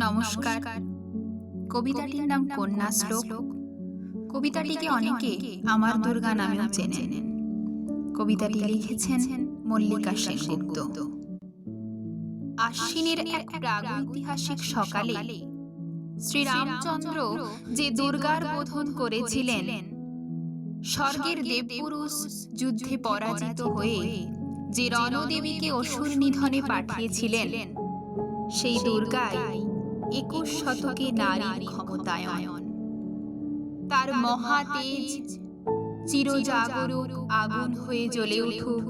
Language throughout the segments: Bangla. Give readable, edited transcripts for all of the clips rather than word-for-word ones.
নমস্কার। কবিতাটির নাম কন্যা শ্লোক। কবিতাটিকে অনেকে আমার দুর্গা নামেও চেনেন। কবিতাটি লিখেছেন মল্লিকা সেনগুপ্ত। আশ্বিনের এক প্রাগৈতিহাসিক সকালে শ্রীরামচন্দ্র যে দুর্গার বোধন করেছিলেন, স্বর্গের দেবপুরুষ যুদ্ধে পরাজিত হয়ে যে রণদেবীকে অসুর নিধনে পাঠিয়েছিলেন, সেই দুর্গাই ২১ শতকে নারীর ক্ষমতায়ন। তার মহাতেজ চিরজাগরুক আগুন হয়ে জ্বলে উঠুক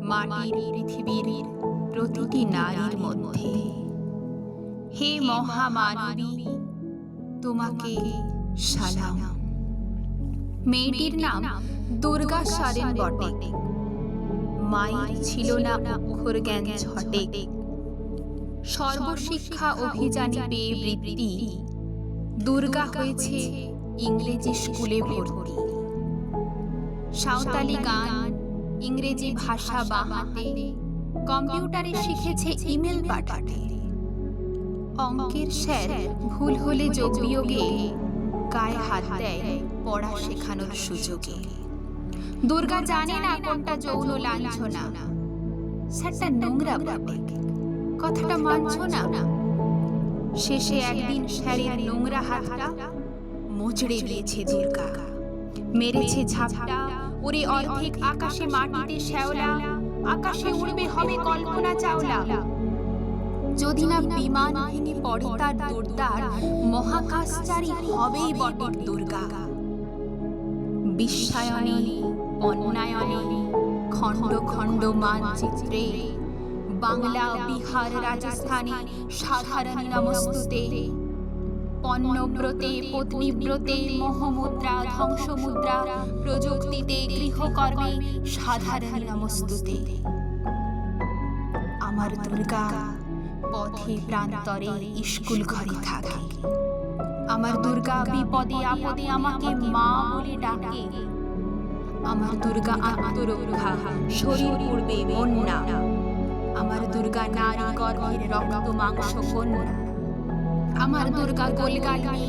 মাটির পৃথিবীর প্রতিটি নারীর মধ্যে। হে মহামানবী, তোমাকে সালাম। মেয়েটির নাম দুর্গা সারেন বটে। মায়ের ছিল না অক্ষর জ্ঞান ছটে। সর্বশিক্ষা অভিযানে পেয়ে বৃত্তি, দুর্গা হয়েছে ইংরেজি স্কুলে ভর্তি। সাঁওতালি গান, ইংরেজি ভাষা বাহাতে, কম্পিউটারে শিখেছে ইমেল পাঠাতে। অঙ্কের স্যার ভুল হলে যোগ বিয়োগে গায়ে হাত দেয় পড়া শেখানোর সুযোগে। দুর্গা জানে না কোনটা যৌন লাঞ্ছনা, স্যারটা নোংরা বটে, কথাটা মানছো না। শেষে একদিন স্যারের নোংরা হাতটা মোচড়ে দিয়েছে দুর্গা। মেরেছে ঝাপটা, ওরে অর্ধেক আকাশে মাটিতে শ্যাওলা। আকাশে উড়বে হবে কল্পনা চাওলা। যদি না বিমান ভেঙে পড়ে তার দুর্দার, মহাকাশচারী হবেই বটে দুর্গা। বিশ্বায়নে, অন্যায়নে, খণ্ড খণ্ড মানচিত্রে, বাংলা, বিহার, রাজস্থানে সাধারণ নমস্তুতে। পণ্যব্রতে, পত্নীব্রতে, মোহমুদ্রা, ধ্বংসমুদ্রা, প্রযুক্তিতে, গৃহকর্মে সাধারণ নমস্তুতে। আমার দুর্গা পথে প্রান্তরে স্কুল ঘরে থাকে। আমার দুর্গা বিপদে আপদে আমাকে মা বলে ডাকে। আমার দুর্গা আত্মরক্ষা, শরীর পূর্বে বন্যা। আমার দুর্গা নারী গর্ভের রক্ত মাংস কন্যা। আমার দুর্গা গোলগালি,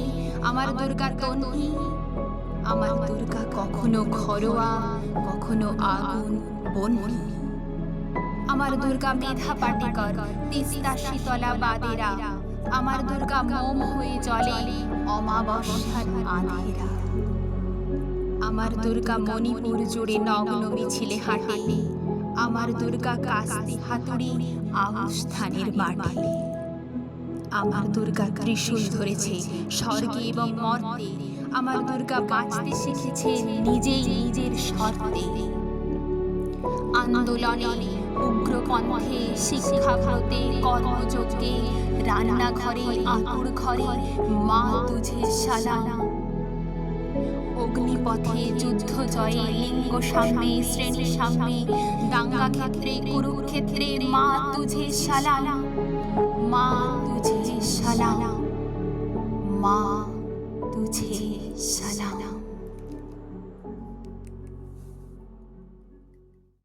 আমার দুর্গা তন্বী। আমার দুর্গা কখনো ঘরোয়া, কখনো আগুন বন্যী। আমার দুর্গা মেধা পাটিকর, তিস্তা শীতলা বাদেরা। আমার দুর্গা মোম হয়ে জ্বলে অমাবস্যার আঁধেরা। আমার দুর্গা মণিপুর জুড়ে নগ্ন মিছিলে হাঁটে। আমার দুর্গা কাস্তে হাতুড়ি আউশ ধানের মাটি। আমার দুর্গা ত্রিশূল ধরেছে স্বর্গে এবং মর্তে। আমার দুর্গা বাঁচতে শিখেছে নিজেই নিজের শর্তে। আন্দোলনে, উগ্রপন্থে, শিক্ষাব্রতে, কর্মযজ্ঞে, রান্নাঘরে, আঁতুর ঘরে মা তুঝে সালাম। অগ্নিপথে, যুদ্ধ জয়ে, লিঙ্গ সাম্যে, শ্রেণী সাম্যে, দাঙ্গা ক্ষেত্রে, কুরুক্ষেত্রে মা তুঝে সালাম। মা তুঝে সালাম, মা তুঝে সালাম।